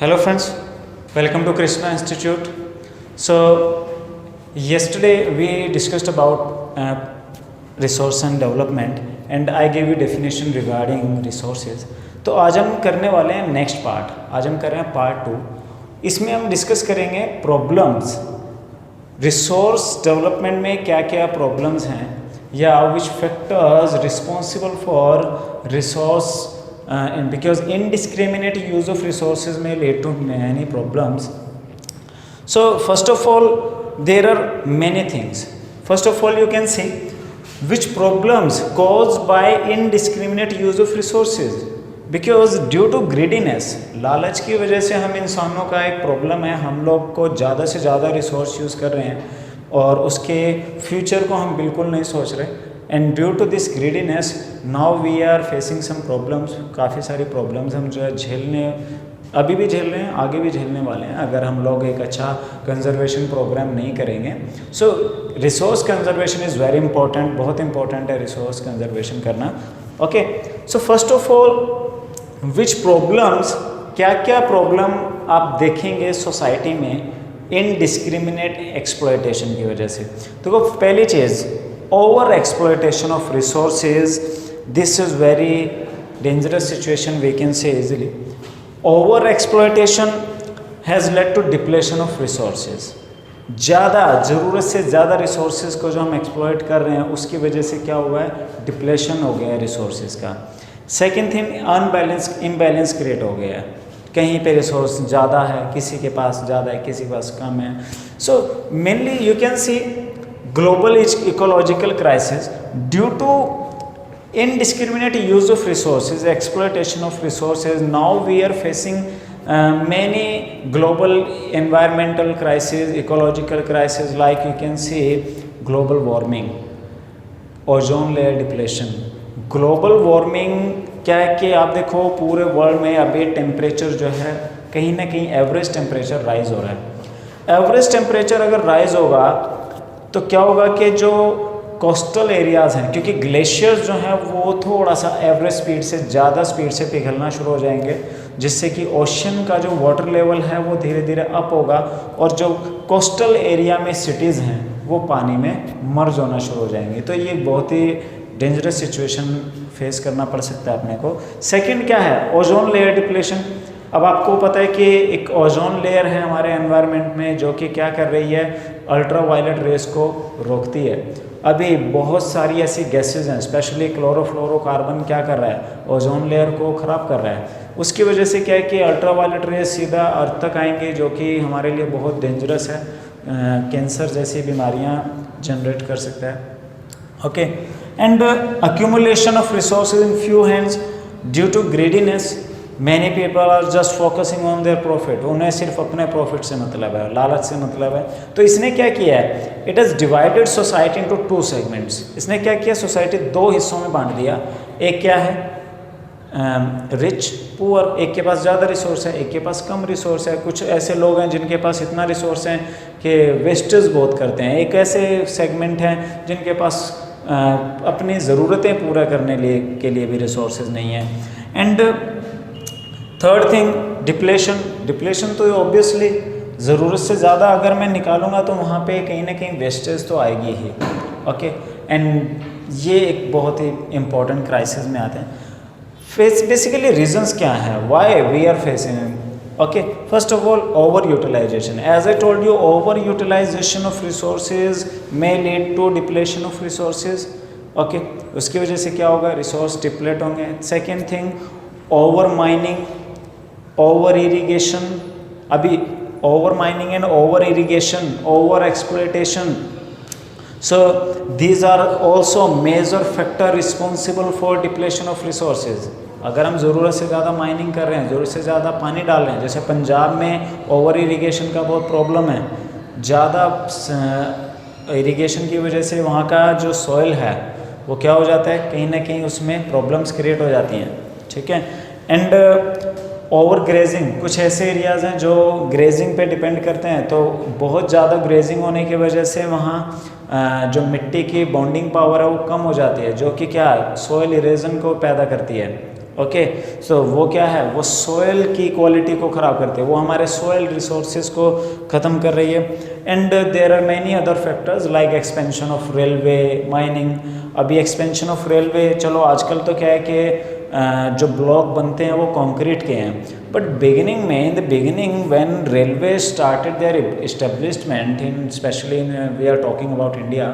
Hello friends, welcome to Krishna Institute. So yesterday we discussed about resource and development and I gave you definition regarding resources. तो आज हम करने वाले हैं next part, आज हम कर रहे हैं पार्ट 2। इसमें हम डिस्कस करेंगे प्रॉब्लम्स, रिसोर्स डेवलपमेंट में क्या क्या प्रॉब्लम्स हैं या विच factors responsible for resource because indiscriminate use of resources may lead to many problems. So first of all, there are many things. First of all, you can see which problems caused by indiscriminate use of resources. Because due to greediness, लालच की वजह से हम इंसानों का एक problem है, हम लोग को ज़्यादा से ज़्यादा रिसोर्स यूज़ कर रहे हैं और उसके फ्यूचर को हम बिल्कुल नहीं सोच रहे। And due to this greediness now we are facing some problems, काफ़ी सारी प्रॉब्लम्स हम जो है अभी भी झेल रहे हैं, आगे भी झेलने वाले हैं अगर हम लोग एक अच्छा कंजर्वेशन प्रोग्राम नहीं करेंगे। So resource conservation is very important, बहुत इंपॉर्टेंट है रिसोर्स कंजर्वेशन करना। Okay, so first of all which problems, क्या क्या प्रॉब्लम आप देखेंगे सोसाइटी में इनडिस्क्रिमिनेट एक्सप्लॉयटेशन की वजह से। तो पहली चीज़, over exploitation of resources, this is very dangerous situation we can say easily. Over exploitation has led to depletion of resources. ज़्यादा ज़रूरत से ज़्यादा रिसोर्सेज को जो हम एक्सप्लॉयट कर रहे हैं उसकी वजह से क्या हुआ है, डिप्लेशन हो गया है रिसोर्सेज का। सेकेंड थिंग, इम्बैलेंस क्रिएट हो गया है, कहीं पे रिसोर्स ज़्यादा है, किसी के पास ज़्यादा है, किसी के पास कम है। So mainly you can C global ecological crisis due to indiscriminate use of resources, exploitation of resources. Now we are facing many global environmental crises, ecological crises, like you can see global warming, ozone layer depletion। Global warming क्या है कि आप देखो पूरे world में अभी temperature जो है कहीं ना कहीं एवरेज टेम्परेचर राइज हो रहा है। एवरेज टेम्परेचर अगर राइज होगा तो क्या होगा कि जो कोस्टल एरियाज़ हैं, क्योंकि ग्लेशियर्स जो हैं वो थोड़ा सा एवरेज स्पीड से ज़्यादा स्पीड से पिघलना शुरू हो जाएंगे, जिससे कि ओशन का जो वाटर लेवल है वो धीरे धीरे अप होगा और जो कोस्टल एरिया में सिटीज़ हैं वो पानी में मर्ज होना शुरू हो जाएंगे। तो ये बहुत ही डेंजरस सिचुएशन फेस करना पड़ सकता है अपने को। सेकेंड क्या है, ओजोन लेयर डिप्लेशन। अब आपको पता है कि एक ओजोन लेयर है हमारे एनवायरनमेंट में जो कि क्या कर रही है, अल्ट्रा वायलेट रेस को रोकती है। अभी बहुत सारी ऐसी गैसेज हैं, स्पेशली क्लोरोफ्लोरोकार्बन क्या कर रहा है, ओजोन लेयर को ख़राब कर रहा है। उसकी वजह से क्या है कि अल्ट्रा वायलेट रेस सीधा अर्थ तक आएंगे, जो कि हमारे लिए बहुत डेंजरस है, कैंसर जैसी बीमारियां जनरेट कर सकता है। Okay, and accumulation of resources in few hands due to greediness. Many people are just focusing on their profit, उन्हें सिर्फ अपने प्रॉफिट से मतलब है, लालच से मतलब है। तो इसने क्या किया है, it has divided society into two segments. इसने क्या किया, सोसाइटी दो हिस्सों में बांट दिया। एक क्या है, रिच पुअर, एक के पास ज़्यादा रिसोर्स है, एक के पास कम रिसोर्स है। कुछ ऐसे लोग हैं जिनके पास इतना रिसोर्स है कि वेस्टेज बहुत करते हैं, एक ऐसे सेगमेंट हैं जिनके पास अपनी ज़रूरतें पूरा करने के लिए भी रिसोर्सेज नहीं है। एंड थर्ड थिंग, डिप्लेशन तो ऑब्वियसली ज़रूरत से ज़्यादा अगर मैं निकालूंगा तो वहाँ पे कहीं ना कहीं वेस्टेज तो आएगी ही। ओके, एंड ये एक बहुत ही इम्पॉर्टेंट क्राइसिस में आते हैं। बेसिकली रीजंस क्या है, why we are facing. Okay, first of all over utilisation. As I told you, over utilisation of resources may lead to depletion of resources. Okay, उसकी वजह से क्या होगा, रिसोर्स डिप्लेट होंगे। Second thing, over mining, over irrigation. अभी over mining and over irrigation, over exploitation, so these are also major factor responsible for depletion of resources। अगर हम ज़रूरत से ज़्यादा माइनिंग कर रहे हैं, ज़रूरत से ज़्यादा पानी डाल रहे हैं, जैसे पंजाब में ओवर इरिगेशन का बहुत प्रॉब्लम है, ज़्यादा इरिगेशन की वजह से वहाँ का जो सॉइल है वो क्या हो जाता है, कहीं ना कहीं उसमें प्रॉब्लम्स क्रिएट हो जाती हैं। ठीक है, एंड ओवर ग्रेजिंग, कुछ ऐसे एरियाज़ हैं जो ग्रेजिंग पे डिपेंड करते हैं, तो बहुत ज़्यादा ग्रेजिंग होने की वजह से वहाँ जो मिट्टी की बॉन्डिंग पावर है वो कम हो जाती है, जो कि क्या सॉइल इरेजन को पैदा करती है। ओके। सो वो क्या है, वो सोयल की क्वालिटी को ख़राब करते हैं, वो हमारे सोयल रिसोर्सेज को ख़त्म कर रही है। And there are many other factors like expansion of railway, mining. अभी एक्सपेंशन ऑफ रेलवे, चलो आजकल तो क्या है कि जो ब्लॉक बनते हैं वो कंक्रीट के हैं, बट बिगिनिंग में, in the beginning when railway started their establishment in, specially in, we are talking about India,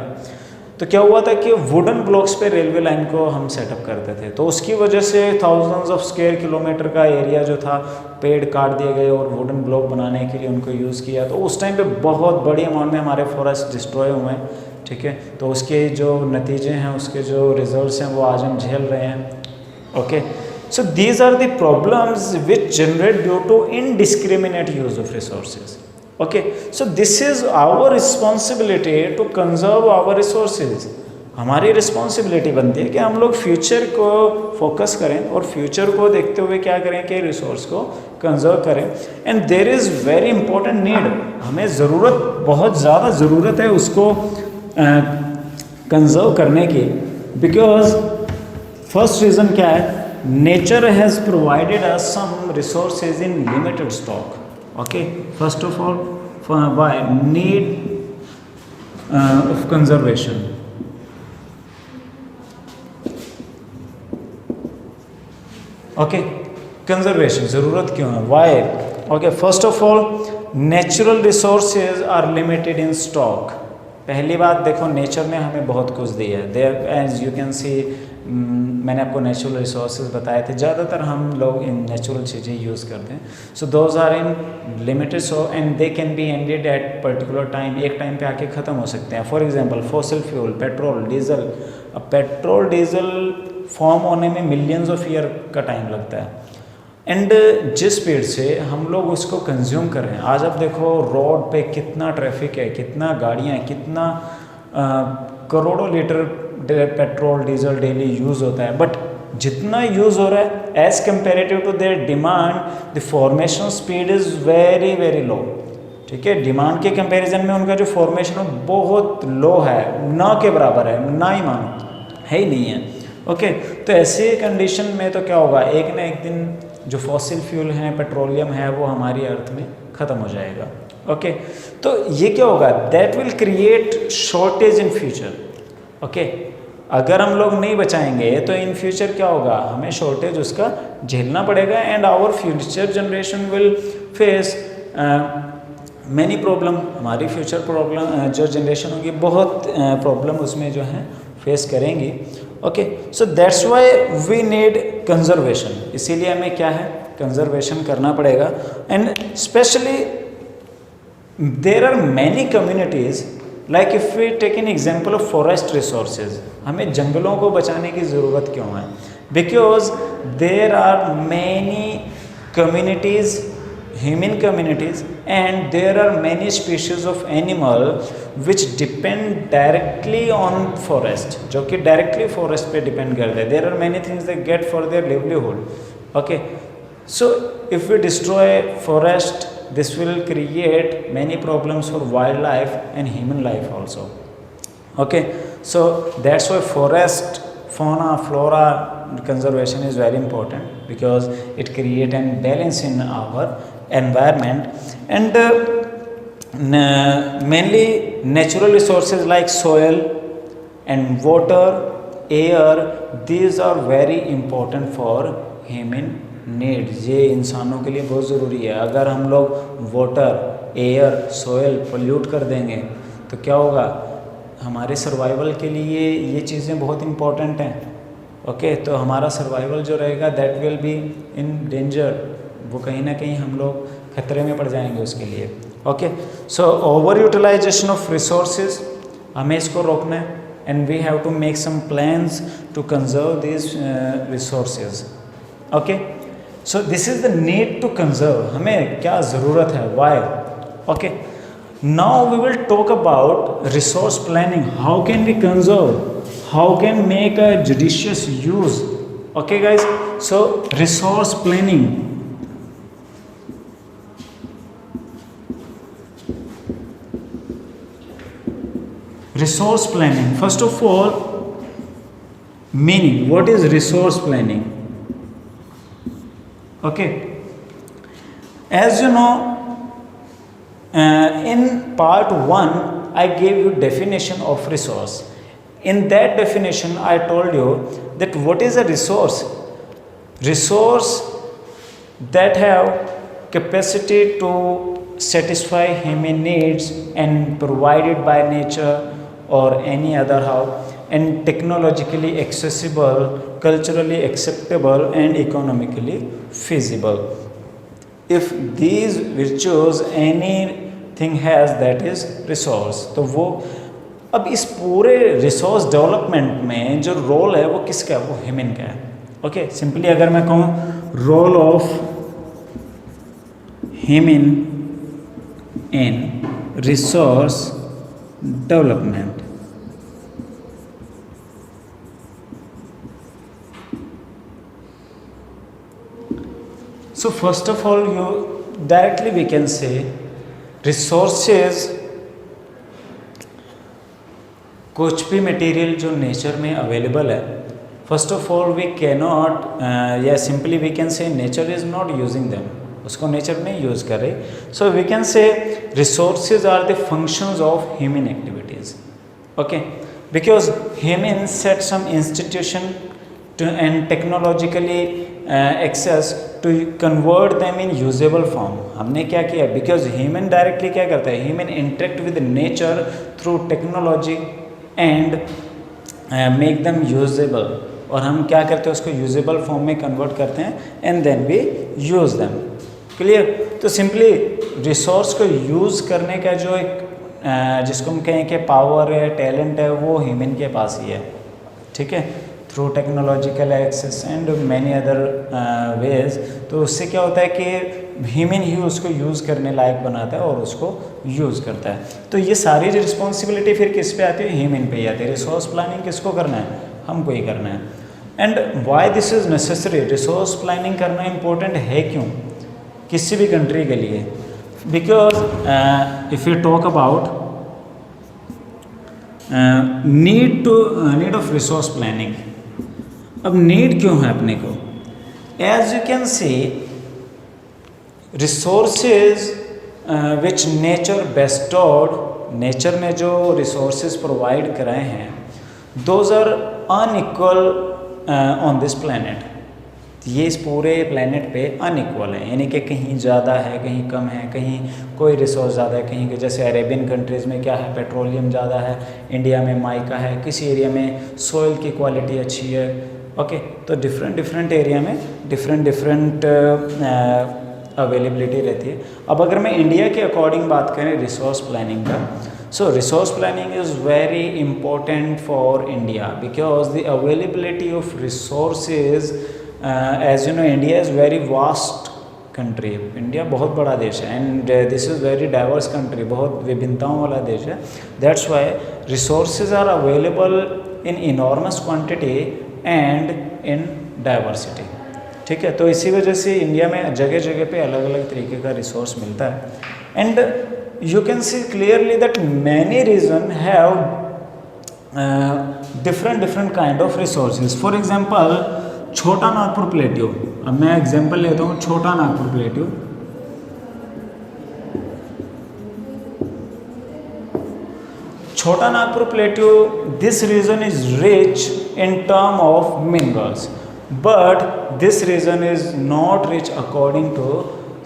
तो क्या हुआ था कि वुडन ब्लॉक्स पे रेलवे लाइन को हम सेटअप करते थे, तो उसकी वजह से थाउजेंड्स ऑफ स्क्वायर किलोमीटर का एरिया जो था, पेड़ काट दिए गए और वुडन ब्लॉक बनाने के लिए उनको यूज़ किया। तो उस टाइम पे बहुत बड़ी अमाउंट में हमारे फॉरेस्ट डिस्ट्रॉय हुए हैं, ठीक है। तो उसके जो नतीजे हैं, उसके जो रिजल्ट्स हैं, वो आज हम झेल रहे हैं। Okay, so these are the problems which generate due to indiscriminate use of resources. Okay, so this is our responsibility to conserve our resources. हमारी रिस्पॉन्सिबिलिटी बनती है कि हम लोग फ्यूचर को फोकस करें और फ्यूचर को देखते हुए क्या करें कि रिसोर्स को कंजर्व करें। And there is very important need, हमें ज़रूरत, बहुत ज़्यादा ज़रूरत है उसको कंजर्व करने की। बिकॉज फर्स्ट रीज़न क्या है, nature has provided us some resources in limited stock. Okay, first of all why need of conservation. Okay, conservation ज़रूरत क्यों है, why? Okay, first of all natural resources are limited in stock. पहली बात देखो, nature ने हमें बहुत कुछ दिया है। There as you can see, मैंने आपको नेचुरल रिसोर्सेज बताए थे, ज़्यादातर हम लोग इन नेचुरल चीज़ें यूज़ करते हैं। So those are in limited, so and they can be ended at particular time, एक टाइम पे आके ख़त्म हो सकते हैं। For example fossil fuel, petrol, diesel. अब पेट्रोल डीजल फॉर्म होने में मिलियंस ऑफ ईयर का टाइम लगता है, एंड जिस स्पीड से हम लोग उसको कंज्यूम कर रहे हैं, आज आप देखो रोड पे कितना ट्रैफिक है, कितना गाड़ियाँ हैं, कितना करोड़ों litre petrol diesel daily use होता है, बट जितना यूज़ हो रहा है as comparative to their demand, the formation speed is very very low. ठीक है, डिमांड के कंपैरिजन में उनका जो फॉर्मेशन है बहुत लो है, ना के बराबर है, ना ही मानो, है ही नहीं है। ओके, तो ऐसे कंडीशन में तो क्या होगा, एक ना एक दिन जो फॉसिल फ्यूल है, पेट्रोलियम है, वो हमारी अर्थ में ख़त्म हो जाएगा। ओके, तो ये क्या होगा, that will create shortage in future. Okay, अगर हम लोग नहीं बचाएंगे तो इन फ्यूचर क्या होगा, हमें शॉर्टेज उसका झेलना पड़ेगा, and our future generation will face many problem. हमारी फ्यूचर प्रॉब्लम जो जनरेशन होगी, बहुत प्रॉब्लम उसमें जो है फेस करेंगी। Okay, so that's why we need conservation, इसीलिए हमें क्या है, कंजर्वेशन करना पड़ेगा। And specially there are many communities, like if we take an example of forest resources, हमें जंगलों को बचाने की ज़रूरत क्यों है, because there are many communities, human communities, and there are many species of animal which depend directly on forest, जो कि directly forest पे depend करते हैं। There are many things they get for their livelihood. Okay, so if we destroy forest, this will create many problems for wildlife and human life also. Okay, so that's why forest fauna flora conservation is very important, because it create an balance in our environment. And mainly natural resources like soil and water, air, these are very important for human needs। ये इंसानों के लिए बहुत ज़रूरी है। अगर हम लोग वाटर, एयर, सोयल पोल्यूट कर देंगे तो क्या होगा, हमारे सर्वाइवल के लिए ये चीज़ें बहुत इंपॉर्टेंट हैं। ओके, तो हमारा सर्वाइवल जो रहेगा that will be in danger, वो कहीं ना कहीं हम लोग खतरे में पड़ जाएंगे उसके लिए। Okay, so over utilisation of resources, हमें इसको रोकना है, and we have to make some plans to conserve this resources. Okay, so this is the need to conserve, हमें क्या ज़रूरत है, why. Okay, now we will talk about resource planning, how can we conserve, how can make a judicious use. Okay guys, so resource planning, first of all, meaning, what is resource planning? Okay, as you know, in part 1 I gave you definition of resource. In that definition I told you that what is a resource. Resource that have capacity to satisfy human needs and provided by nature or any other how, and technologically accessible, culturally acceptable and economically feasible. If these virtues anything has, that is resource. तो वो अब इस पूरे resource development में जो role है वो किसका है, वो ह्यूमन का है. ओके, सिंपली अगर मैं कहूँ role of human in resource development. So first of all, you directly we can say resources, कुछ भी मटेरियल जो नेचर में अवेलेबल है, first of all we can not या simply we can say nature is not using them, उसको nature नहीं use करे. So we can say resources are the functions of human activities. Okay, because human set some institution to and technologically access to convert them in usable form. हमने क्या किया, because human directly क्या करता है, human interact with nature through technology and make them usable, और हम क्या करते हैं उसको यूजेबल फॉर्म में कन्वर्ट करते हैं and then we use them. Clear. तो सिंपली रिसोर्स को यूज़ करने का जो एक जिसको हम कहें कि पावर है, टैलेंट है, वो ह्यूमन के पास ही है. ठीक है, through technological access and many other ways. तो उससे क्या होता है कि ह्यूमन ही उसको यूज़ करने लायक बनाता है और उसको यूज़ करता है. तो ये सारी जो रिस्पॉन्सिबिलिटी फिर किस पे आती है, ह्यूमन पे ही आती है. रिसोर्स प्लानिंग किसको करना है, हमको ही करना है. And why this is necessary, resource planning करना इम्पोर्टेंट है क्यों किसी भी कंट्री के लिए, because if you talk about need of resource planning. अब नीड क्यों है अपने को, as you can see resources which nature bestowed, nature ने जो रिसोर्सेज प्रोवाइड कराए हैं, those are unequal on this planet. ये इस पूरे प्लैनेट पे अनइक्वल है, यानी कि कहीं ज़्यादा है, कहीं कम है, कहीं कोई रिसोर्स ज़्यादा है, कहीं के जैसे अरेबियन कंट्रीज़ में क्या है, पेट्रोलियम ज़्यादा है, इंडिया में माइका है, किसी एरिया में सोइल की क्वालिटी अच्छी है. ओके, तो डिफरेंट एरिया में डिफरेंट अवेलेबिलिटी रहती है. अब अगर मैं इंडिया के अकॉर्डिंग बात करें रिसोर्स प्लानिंग का, so resource planning is very important for India because the availability of resources, as you know India is very vast country. India बहुत बड़ा देश है and this is very diverse country, बहुत विभिन्नताओं वाला देश है. That's why resources are available in enormous quantity and in diversity. ठीक है, तो इसी वजह से इंडिया में जगह जगह पे अलग अलग तरीके का रिसोर्स मिलता है. And you can see clearly that many region have different kind of resources. For example Chota Nagpur plateau, अब मैं एग्जांपल लेता हूँ छोटा Nagpur plateau. Chota Nagpur plateau, this region is rich in term of minerals, but this region is not rich according to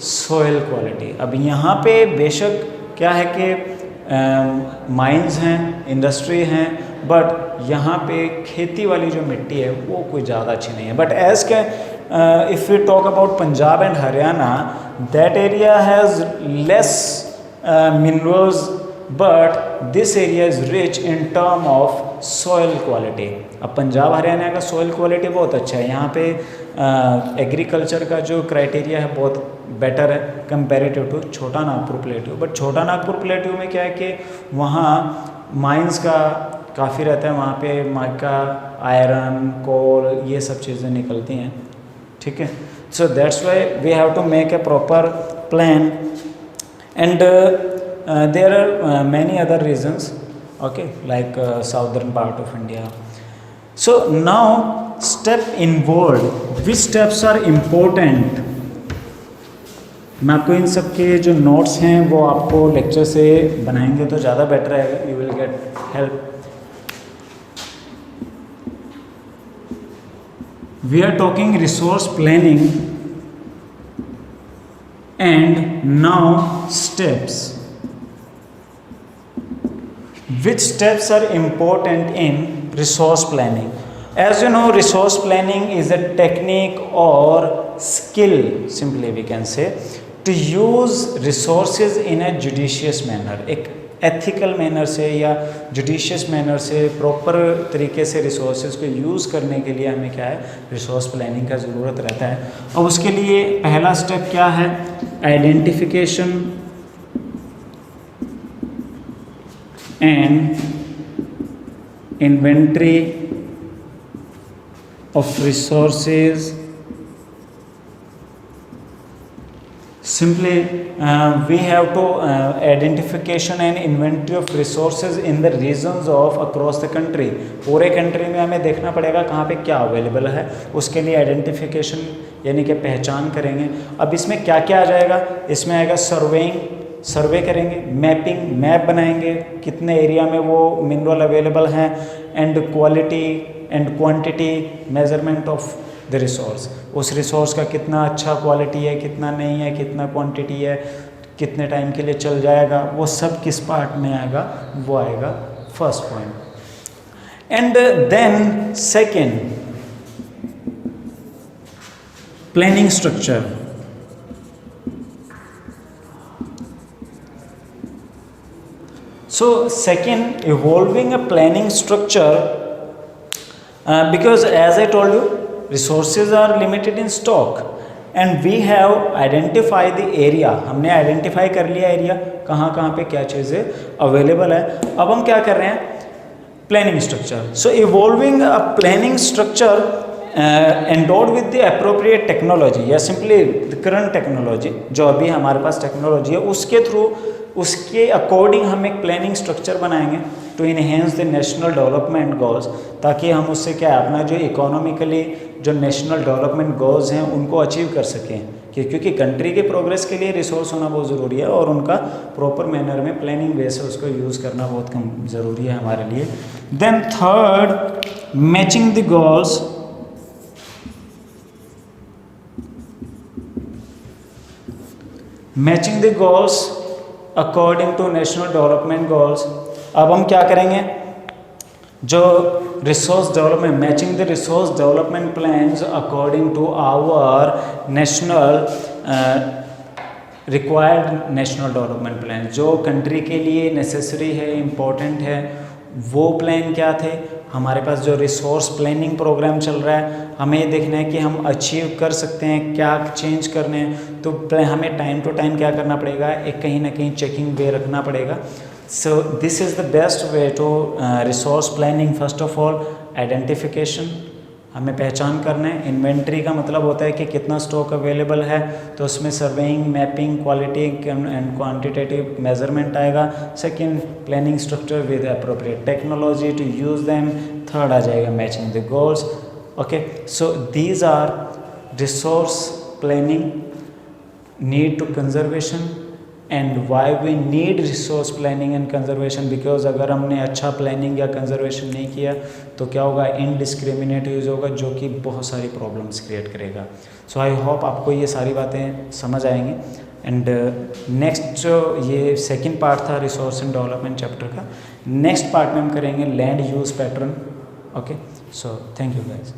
soil quality. अब यहाँ पे बेशक क्या है कि माइंस हैं, इंडस्ट्री हैं, बट यहाँ पे खेती वाली जो मिट्टी है वो कोई ज़्यादा अच्छी नहीं है. बट एज के if we talk about Punjab and Haryana, that area has less minerals but this area is rich in term of soil quality. अब पंजाब हरियाणा का सॉइल क्वालिटी बहुत अच्छा है, यहाँ पे एग्रीकल्चर का जो क्राइटेरिया है बहुत बेटर है कंपैरेटिव टू छोटा नागपुर प्लेट्यू. बट छोटा नागपुर प्लेट्यू में क्या है कि वहाँ माइंस का काफ़ी रहता है, वहाँ पे माइका, आयरन, कोल, ये सब चीज़ें निकलती हैं. ठीक है, so that's why we have to make a proper plan and there are many other reasons, okay, like southern part of India. So now step involved, which steps are important मैं आपको इन सब के जो नोट्स हैं वो आपको lecture से बनाएंगे तो ज़्यादा बेटर रहेगा, you will get help. We are talking resource planning and now steps. Which steps are important in resource planning? As you know, resource planning is a technique or skill, simply we can say, to use resources in a judicious manner. एक ethical manner से या judicious manner से proper तरीके से resources को use करने के लिए हमें क्या है, रिसोर्स प्लानिंग का ज़रूरत रहता है. और उसके लिए पहला स्टेप क्या है, identification and inventory of resources. Simply we have to identification and inventory of resources in the regions of across the country. पूरे कंट्री में हमें देखना पड़ेगा कहाँ पे क्या अवेलेबल है, उसके लिए आइडेंटिफिकेशन यानी कि पहचान करेंगे. अब इसमें क्या क्या आ जाएगा, इसमें आएगा सर्वेइंग, सर्वे करेंगे, मैपिंग, मैप बनाएंगे कितने एरिया में वो मिनरल अवेलेबल हैं, and quality and quantity measurement of the resource. उस रिसोर्स का कितना अच्छा क्वालिटी है, कितना नहीं है, कितना क्वांटिटी है, कितने टाइम के लिए चल जाएगा, वो सब किस पार्ट में आएगा, वो आएगा first point. And then second, planning structure. So second, evolving a planning structure, because as I told you, resources are limited in stock and we have identified the area. हमने आइडेंटिफाई कर लिया area, कहाँ कहाँ पे क्या चीज़ें available है. अब हम क्या कर रहे हैं, planning structure. So evolving a planning structure endowed with the appropriate technology या simply the current technology, जो अभी हमारे पास टेक्नोलॉजी है उसके थ्रू, उसके अकॉर्डिंग हम एक प्लानिंग स्ट्रक्चर बनाएंगे to enhance the national development goals, ताकि हम उससे क्या है, अपना जो इकोनॉमिकली जो नेशनल डेवलपमेंट गोल्स हैं उनको अचीव कर सकें. क्योंकि कंट्री के प्रोग्रेस के लिए रिसोर्स होना बहुत ज़रूरी है और उनका प्रॉपर मैनर में प्लानिंग वे से उसको यूज़ करना बहुत कम ज़रूरी है हमारे लिए. Then third, matching the goals. Matching the goals according to national development goals. अब हम क्या करेंगे, जो resource development, matching the resource development plans according to our national required national development plan, जो कंट्री के लिए नेसेसरी है, इम्पोर्टेंट है, वो प्लान क्या थे. हमारे पास जो रिसोर्स प्लानिंग प्रोग्राम चल रहा है, हमें ये देखना है कि हम अचीव कर सकते हैं, क्या चेंज करने हैं. तो हमें टाइम टू टाइम क्या करना पड़ेगा, एक कहीं ना कहीं चेकिंग वे रखना पड़ेगा. So this is the best way to resource planning. First of all identification, हमें पहचान करना है. इन्वेंट्री का मतलब होता है कि कितना स्टॉक अवेलेबल है, तो उसमें surveying, mapping, quality and quantitative measurement आएगा. Second, planning structure with appropriate technology to use them. Third आ जाएगा matching the goals. Okay, so these are resource planning, need to conservation and why we need resource planning and conservation. Because अगर हमने अच्छा planning या conservation नहीं किया तो क्या होगा, इनडिस्क्रिमिनेट यूज़ होगा, जो कि बहुत सारी प्रॉब्लम्स क्रिएट करेगा. सो आई होप आपको ये सारी बातें समझ आएंगी. एंड नेक्स्ट जो ये सेकंड पार्ट था रिसोर्स एंड डेवलपमेंट चैप्टर का, नेक्स्ट पार्ट में हम करेंगे land use pattern. Okay, so thank you guys.